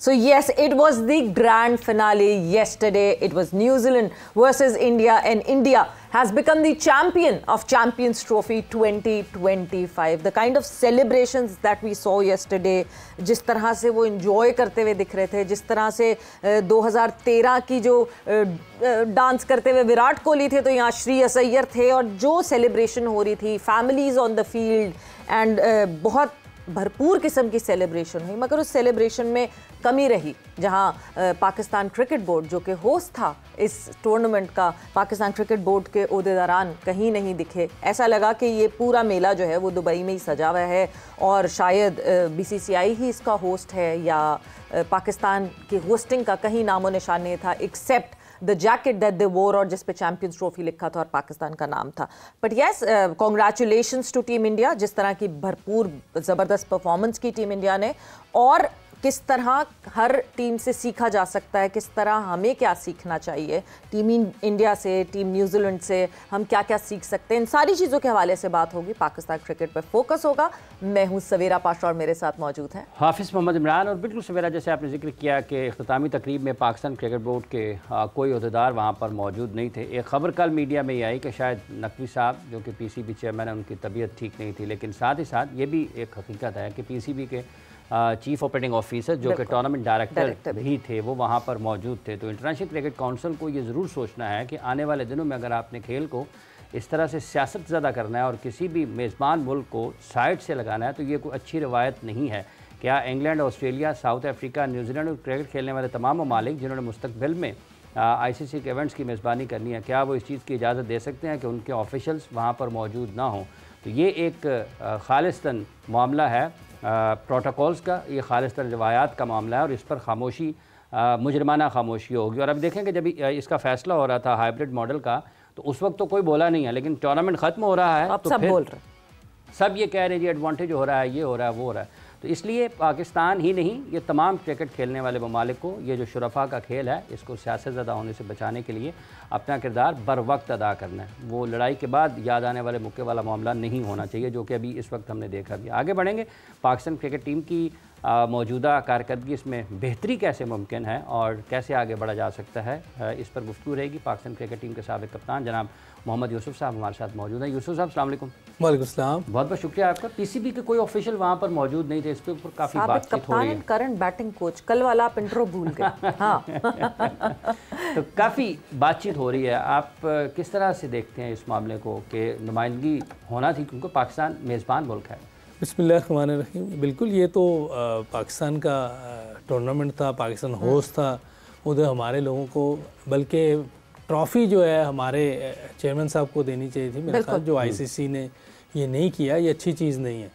So yes, it was the grand finale yesterday. It was New Zealand versus India, and India has become the champion of Champions Trophy 2025. The kind of celebrations that we saw yesterday, जिस तरह से वो enjoy करते हुए दिख रहे थे, जिस तरह से 2013 की जो डांस करते हुए विराट कोहली थे, तो यहाँ श्रेयस अय्यर थे, और जो सेलिब्रेशन हो रही थी, families on the field, and बहुत भरपूर किस्म की सेलिब्रेशन हुई। मगर उस सेलिब्रेशन में कमी रही जहां पाकिस्तान क्रिकेट बोर्ड, जो कि होस्ट था इस टूर्नामेंट का, पाकिस्तान क्रिकेट बोर्ड के ओहदेदारान कहीं नहीं दिखे। ऐसा लगा कि ये पूरा मेला जो है वो दुबई में ही सजा हुआ है, और शायद बीसीसीआई ही इसका होस्ट है, या पाकिस्तान की होस्टिंग का कहीं नामो निशान नहीं था, except the jacket that they wore, और जिस पे चैंपियंस ट्रॉफी लिखा था और पाकिस्तान का नाम था। But yes, congratulations to team India, जिस तरह की भरपूर ज़बरदस्त परफॉर्मेंस की टीम इंडिया ने, और किस तरह हर टीम से सीखा जा सकता है, किस तरह हमें क्या सीखना चाहिए टीम इंडिया से, टीम न्यूजीलैंड से, हम क्या क्या सीख सकते हैं, इन सारी चीज़ों के हवाले से बात होगी। पाकिस्तान क्रिकेट पर फोकस होगा। मैं हूं सवेरा पाशा और मेरे साथ मौजूद हैं हाफिज़ मोहम्मद इमरान। और बिल्कुल सवेरा, जैसे आपने जिक्र किया कि इख्तितामी तकरीब में पाकिस्तान क्रिकेट बोर्ड के कोई अहदेदार वहाँ पर मौजूद नहीं थे। एक ख़बर कल मीडिया में ये आई कि शायद नकवी साहब, जो कि PCB चेयरमैन है, उनकी तबीयत ठीक नहीं थी, लेकिन साथ ही साथ ये भी एक हकीकत है कि PCB के चीफ ऑपरेटिंग ऑफिसर, जो कि टूर्नामेंट डायरेक्टर भी थे, वो वहाँ पर मौजूद थे। तो इंटरनेशनल क्रिकेट काउंसिल को ये ज़रूर सोचना है कि आने वाले दिनों में अगर आपने खेल को इस तरह से सियासत ज़्यादा करना है और किसी भी मेज़बान मुल्क को साइड से लगाना है, तो ये कोई अच्छी रवायत नहीं है। क्या England, Australia, south Africa, New Zealand और क्रिकेट खेलने वाले तमाम ममालिक जिन्होंने मुस्तकबिल में ICC के इवेंट्स की मेज़बानी करनी है, क्या वो इस चीज़ की इजाज़त दे सकते हैं कि उनके ऑफिशल्स वहाँ पर मौजूद ना हों? तो ये एक खालिस्तन मामला है प्रोटोकॉल्स का, ये खालिस्तन रवायात का मामला है, और इस पर खामोशी, मुजरमाना खामोशी होगी। और अब देखें कि जब इसका फ़ैसला हो रहा था हाइब्रिड मॉडल का, तो उस वक्त तो कोई बोला नहीं है, लेकिन टूर्नामेंट ख़त्म हो रहा है तो सब बोल रहे, सब ये कह रहे हैं जी एडवांटेज हो रहा है, ये हो रहा है, वो हो रहा है। तो इसलिए पाकिस्तान ही नहीं, ये तमाम क्रिकेट खेलने वाले ममालिक को ये जो शुरफा का खेल है, इसको सियासत ज़्यादा होने से बचाने के लिए अपना किरदार बर वक्त अदा करना है। वो लड़ाई के बाद याद आने वाले मौके वाला मामला नहीं होना चाहिए, जो कि अभी इस वक्त हमने देखा भी। आगे बढ़ेंगे, पाकिस्तान क्रिकेट टीम की मौजूदा कारकर्दगी, इसमें बेहतरी कैसे मुमकिन है और कैसे आगे बढ़ा जा सकता है, इस पर गुफ्तगू रहेगी। पाकिस्तान क्रिकेट टीम के साबिक़ कप्तान जनाब मोहम्मद यूसुफ साहब हमारे साथ मौजूद हैं। यूसुफ साहब, अस्सलाम वालेकुम। वालेकुम सलाम। बहुत बहुत शुक्रिया आपका। PCB के कोई ऑफिशियल वहाँ पर मौजूद नहीं थे, इस पे ऊपर काफ़ी बातचीत हो रही है। करंट बैटिंग कोच, कल वाला आप इंट्रो भूल गए। हाँ। तो काफ़ी बातचीत हो रही है। आप किस तरह से देखते हैं इस मामले को कि नुमाइंदगी होना थी, क्योंकि पाकिस्तान मेज़बान मुल्क है? बिस्मिल्लाहिर्रहमानिर्रहीम। बिल्कुल, ये तो पाकिस्तान का टूर्नामेंट था, पाकिस्तान होस्ट था, उधर हमारे लोगों को, बल्कि ट्रॉफ़ी जो है हमारे चेयरमैन साहब को देनी चाहिए थी मेरे ख्याल। जो ICC ने ये नहीं किया, ये अच्छी चीज़ नहीं है।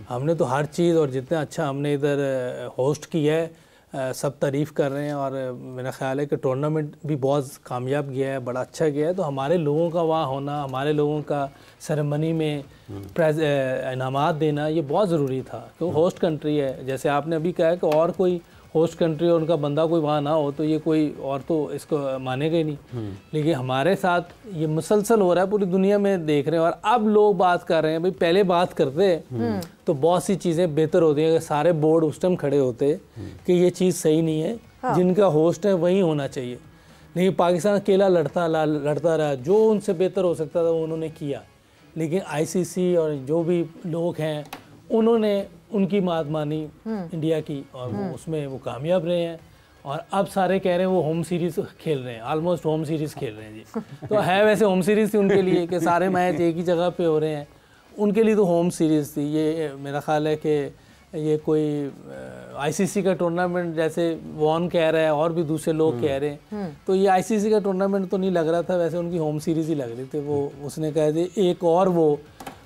हमने तो हर चीज़, और जितना अच्छा हमने इधर होस्ट किया है, सब तारीफ़ कर रहे हैं, और मेरा ख्याल है कि टूर्नामेंट भी बहुत कामयाब गया है, बड़ा अच्छा गया है। तो हमारे लोगों का वहाँ होना, हमारे लोगों का सेरेमनी में इनामात देना, ये बहुत ज़रूरी था, क्योंकि होस्ट कंट्री है। जैसे आपने अभी कहा कि और कोई होस्ट कंट्री और उनका बंदा कोई वहाँ ना हो, तो ये कोई और तो इसको मानेगा ही नहीं। लेकिन हमारे साथ ये मुसलसल हो रहा है, पूरी दुनिया में देख रहे हैं, और अब लोग बात कर रहे हैं। भाई पहले बात करते तो बहुत सी चीज़ें बेहतर होती हैं, सारे बोर्ड उस टाइम खड़े होते कि ये चीज़ सही नहीं है। हाँ। जिनका होस्ट है वही होना चाहिए। लेकिन पाकिस्तान अकेला लड़ता रहा, जो उनसे बेहतर हो सकता था वो उन्होंने किया। लेकिन ICC और जो भी लोग हैं, उन्होंने उनकी बात मानी इंडिया की, और वो उसमें वो कामयाब रहे हैं। और अब सारे कह रहे हैं वो होम सीरीज़ खेल रहे हैं, ऑलमोस्ट होम सीरीज़ खेल रहे हैं जी। तो है वैसे होम सीरीज़ थी उनके लिए कि सारे मैच एक ही जगह पे हो रहे हैं, उनके लिए तो होम सीरीज़ थी। ये मेरा ख्याल है कि ये कोई ICC का टूर्नामेंट जैसे वॉन कह रहा है और भी दूसरे लोग कह रहे हैं, तो ये ICC का टूर्नामेंट तो नहीं लग रहा था, वैसे उनकी होम सीरीज़ ही लग रही थी। वो उसने कहा थे एक और वो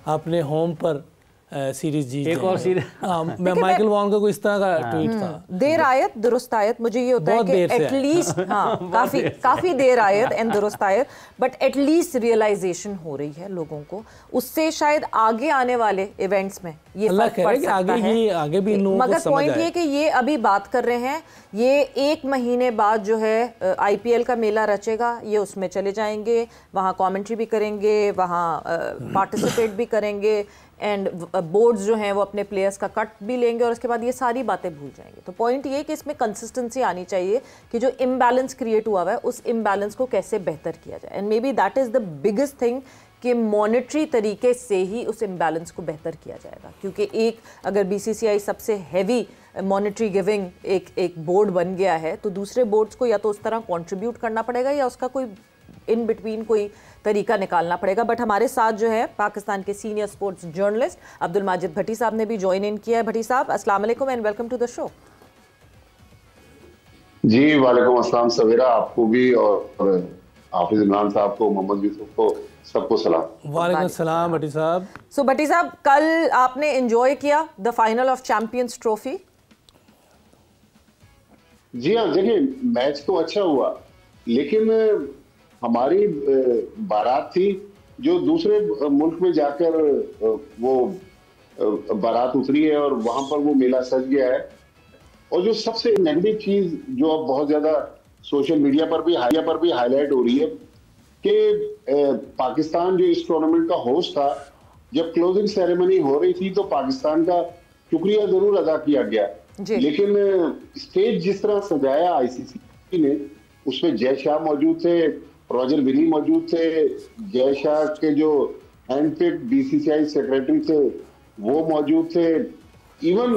अपने होम पर सीरीज जीत, एक और सीरीज। हाँ, माइकल वॉन का कोई इस तरह का ट्वीट था। देर आयत दुरुस्त आयत, मुझे ये होता है कि एटलीस्ट, हाँ, काफी देर आयत एंड दुरुस्त आयत, बट एटलीस्ट रियलाइजेशन हो रही है लोगों को, उससे शायद आगे आने वाले इवेंट्स में ये फर्क पड़ सकता है। आगे भी मगर पॉइंट ये कि ये अभी बात कर रहे हैं, ये 1 महीने बाद जो है IPL का मेला रचेगा, ये उसमें चले जाएंगे, वहाँ कमेंट्री भी करेंगे, वहाँ पार्टिसिपेट भी करेंगे, एंड बोर्ड्स जो हैं वो अपने प्लेयर्स का कट भी लेंगे और उसके बाद ये सारी बातें भूल जाएंगे। तो पॉइंट ये कि इसमें कंसिस्टेंसी आनी चाहिए कि जो इम्बैलेंस क्रिएट हुआ हुआ है उस इम्बैलेंस को कैसे बेहतर किया जाए, and may be that is the biggest thing कि मॉनेटरी तरीके से ही उस इम्बैलेंस को बेहतर किया जाएगा। क्योंकि एक अगर बीसीसीआई सबसे हैवी मॉनेटरी गिविंग एक बोर्ड बन गया है तो दूसरे बोर्ड्स को या तो उस तरह कंट्रीब्यूट करना पड़ेगा या उसका कोई इन बिटवीन कोई तरीका निकालना पड़ेगा। बट हमारे साथ जो है पाकिस्तान के senior sports journalist Abdul Majid Bhatti साहब ने भी ज्वाइन इन किया है। भट्टी साहब, अस्सलाम वालेकुम and welcome to the show. जी वालेकुम अस्सलाम सवेरा, आपको भी और हाफिज इमरान साहब को, मोहम्मद यूसुफ को, सबको सलाम। वालेकुम सलाम भट्टी साहब। सो भट्टी साहब, कल आपने एंजॉय किया the final of Champions Trophy? जी हाँ, देखिए मैच तो अच्छा हुआ, लेकिन हमारी बारात थी जो दूसरे मुल्क में जाकर वो बारात उतरी है और वहां पर वो मेला सज गया है। और जो सबसे नेगेटिव चीज जो अब बहुत ज्यादा सोशल मीडिया पर भी हाईलाइट हो रही है कि पाकिस्तान जो इस टूर्नामेंट का होस्ट था, जब क्लोजिंग सेरेमनी हो रही थी तो पाकिस्तान का शुक्रिया जरूर अदा किया गया, लेकिन स्टेज जिस तरह सजाया आईसीसी ने, उसमें जय शाह मौजूद थे, रॉजर विली मौजूद थे, जय शाह के जो हैंडपिक बीसीसीआई सेक्रेटरी थे वो मौजूद थे, इवन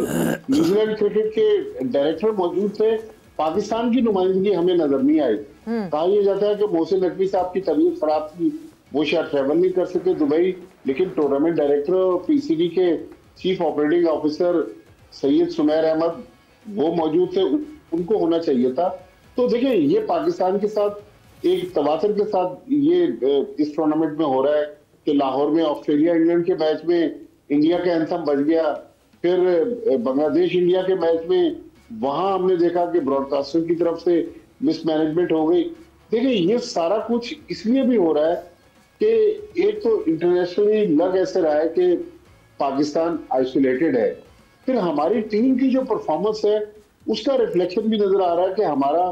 न्यूजीलैंड क्रिकेट के डायरेक्टर मौजूद थे। पाकिस्तान की नुमाइंदगी हमें नजर नहीं आई। कहा यह जाता है कि मोहसिन नकवी साहब की तबीयत खराब थी, वो शायद ट्रेवल नहीं कर सके दुबई, लेकिन टूर्नामेंट डायरेक्टर और पीसीबी के chief operating officer Syed Sumair Ahmed वो मौजूद थे, उनको होना चाहिए था। तो देखिए ये पाकिस्तान के साथ एक तवातर के साथ ये इस टूर्नामेंट में हो रहा है कि लाहौर में ऑस्ट्रेलिया इंग्लैंड के मैच में इंडिया का एंथम बज गया, फिर बांग्लादेश इंडिया के मैच में वहां हमने देखा कि ब्रॉडकास्टर की तरफ से मिसमैनेजमेंट हो गई। देखिए ये सारा कुछ इसलिए भी हो रहा है कि एक तो इंटरनेशनली लग ऐसे रहा है कि पाकिस्तान आइसोलेटेड है, फिर हमारी टीम की जो परफॉर्मेंस है उसका रिफ्लेक्शन भी नजर आ रहा है कि हमारा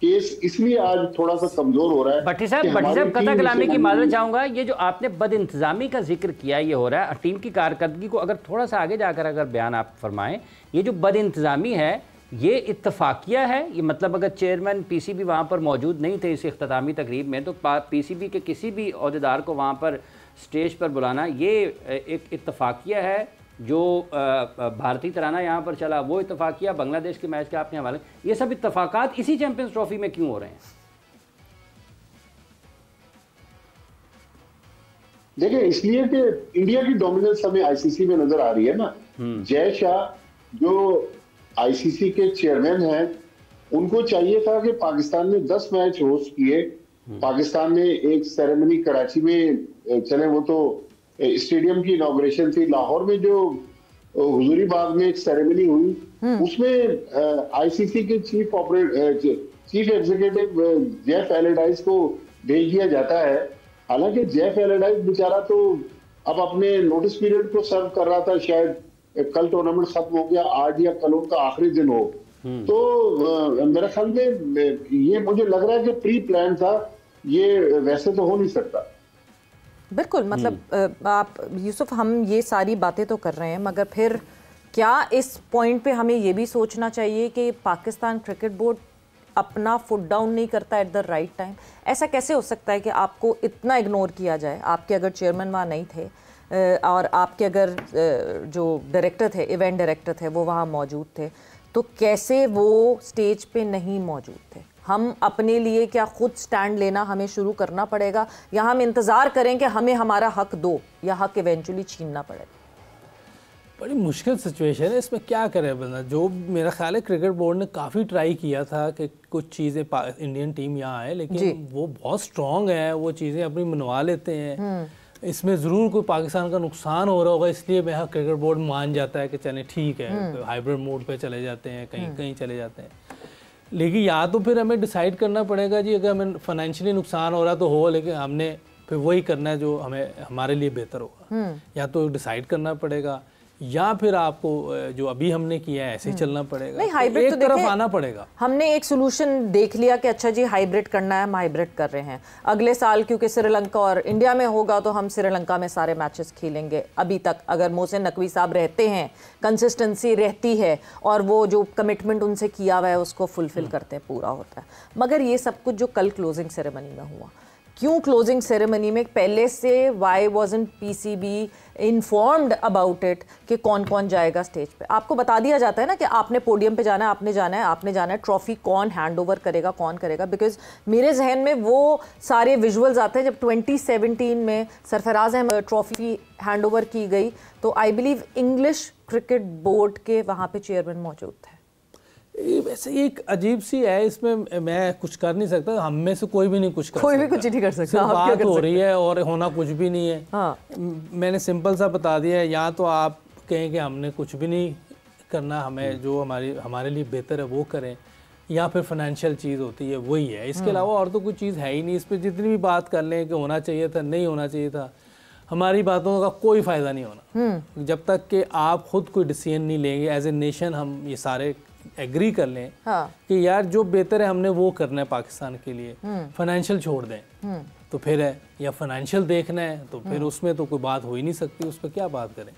केस इसलिए आज थोड़ा सा कमजोर हो रहा है। भट्टी साहब कथा कलामी की माजरत चाहूंगा, ये जो आपने बदइंतजामी का जिक्र किया ये हो रहा है, टीम की कारकर्दगी को अगर थोड़ा सा आगे जाकर अगर बयान आप फरमाएं, ये जो बदइंतजामी है ये इत्तफाकिया है, ये मतलब अगर चेयरमैन पीसीबी वहाँ पर मौजूद नहीं थे इस इख्तितामी तकरीब में तो पीसीबी के किसी भी अहदेदार को वहाँ पर स्टेज पर बुलाना ये एक इत्तफाकिया है। जो भारतीय तराना यहाँ पर चला वो इत्तफाकिया, बांग्लादेश के मैच के आपने हवाले, ये सब इत्तफाकात इसी चैंपियंस ट्रॉफी में क्यों हो रहे हैं? देखिए इसलिए कि इंडिया की डोमिनेंस हमें आईसीसी में नजर आ रही है ना। जय शाह जो आईसीसी के चेयरमैन हैं, उनको चाहिए था कि पाकिस्तान ने 10 मैच होस्ट किए। पाकिस्तान ने एक सेरेमनी कराची में चले, वो तो स्टेडियम की इनॉग्रेशन थी। लाहौर में जो हुजूरी बाग में एक सेरेमनी हुई, उसमें आईसीसी के चीफ एग्जीक्यूटिव जेफ एलेडाइस को भेज दिया जाता है। हालांकि जेफ एलेडाइस बेचारा तो अब अपने नोटिस पीरियड को सर्व कर रहा था, शायद कल टूर्नामेंट खत्म हो गया, आज या कल उनका आखिरी दिन हो। तो मेरे ख्याल में ये मुझे लग रहा है कि प्री प्लान था, ये वैसे तो हो नहीं सकता। बिल्कुल, मतलब आप यूसुफ, हम ये सारी बातें तो कर रहे हैं, मगर फिर क्या इस पॉइंट पे हमें ये भी सोचना चाहिए कि पाकिस्तान क्रिकेट बोर्ड अपना फुट डाउन नहीं करता एट द राइट टाइम? ऐसा कैसे हो सकता है कि आपको इतना इग्नोर किया जाए? आपके अगर चेयरमैन वहाँ नहीं थे और आपके अगर जो डायरेक्टर थे, इवेंट डायरेक्टर थे, वो वहाँ मौजूद थे, तो कैसे वो स्टेज पे नहीं मौजूद थे? हम अपने लिए क्या खुद स्टैंड लेना हमें शुरू करना पड़ेगा, या हम इंतज़ार करें कि हमें हमारा हक दो, या हक इवेंचुअली छीनना पड़ेगा? बड़ी मुश्किल सिचुएशन है, इसमें क्या करे बंदा। जो मेरा ख्याल है क्रिकेट बोर्ड ने काफ़ी ट्राई किया था कि कुछ चीज़ें इंडियन टीम यहाँ आए, लेकिन वो बहुत स्ट्रॉन्ग है, वो चीज़ें अपनी मनवा लेते हैं। इसमें ज़रूर कोई पाकिस्तान का नुकसान हो रहा होगा, इसलिए मैं क्रिकेट बोर्ड मान जाता है कि चलें ठीक है, हाइब्रिड मोड पे चले जाते हैं, कहीं चले जाते हैं। लेकिन या तो फिर हमें डिसाइड करना पड़ेगा जी, अगर हमें फाइनेंशियली नुकसान हो रहा तो हो, लेकिन हमने फिर वही करना है जो हमें हमारे लिए बेहतर होगा। या तो डिसाइड करना पड़ेगा, या फिर आपको जो अभी हमने किया है ऐसे ही चलना पड़ेगा। नहीं, हाइब्रिड एक तो तरफ देखें, आना पड़ेगा। हमने एक सोल्यूशन देख लिया कि अच्छा जी हाइब्रिड करना है, हम हाइब्रिड कर रहे हैं। अगले साल क्योंकि श्रीलंका और इंडिया में होगा तो हम श्रीलंका में सारे मैचेस खेलेंगे। अभी तक अगर मोहसिन नकवी साहब रहते हैं, कंसिस्टेंसी रहती है और वो जो कमिटमेंट उनसे किया हुआ है उसको फुलफिल करते हैं, पूरा होता है। मगर ये सब कुछ जो कल क्लोजिंग सेरेमनी में हुआ, क्यों क्लोजिंग सेरेमनी में पहले से why wasn't PCB informed about it कि कौन कौन जाएगा स्टेज पे? आपको बता दिया जाता है ना कि आपने पोडियम पे जाना है, आपने जाना है, आपने जाना है, ट्रॉफी कौन हैंड ओवर करेगा, कौन करेगा। बिकॉज मेरे जहन में वो सारे विजुअल्स आते हैं जब 2017 में Sarfaraz Ahmed trophy hand over की गई तो I believe English cricket board के वहाँ पे चेयरमैन मौजूद थे। वैसे एक अजीब सी है, इसमें मैं कुछ कर नहीं सकता, हम में से कोई भी नहीं कुछ कर सकता, कोई भी कुछ नहीं कर सकता। बात हो रही है और होना कुछ भी नहीं है। हाँ। मैंने सिंपल सा बता दिया है, या तो आप कहें कि हमने कुछ भी नहीं करना, हमें जो हमारे लिए बेहतर है वो करें, या फिर फाइनेंशियल चीज़ होती है वही है। इसके अलावा और तो कोई चीज़ है ही नहीं। इस पर जितनी भी बात कर लें कि होना चाहिए था, नहीं होना चाहिए था, हमारी बातों का कोई फ़ायदा नहीं होना जब तक कि आप खुद कोई डिसीजन नहीं लेंगे। एज ए नेशन हम ये सारे एग्री कर लें कि यार जो बेहतर है हमने वो करना है पाकिस्तान के लिए। फाइनेंशियल छोड़ दें तो फिर है, या फाइनेंशियल देखना है तो फिर उसमें तो कोई बात हो ही नहीं सकती, उस पर क्या बात करें।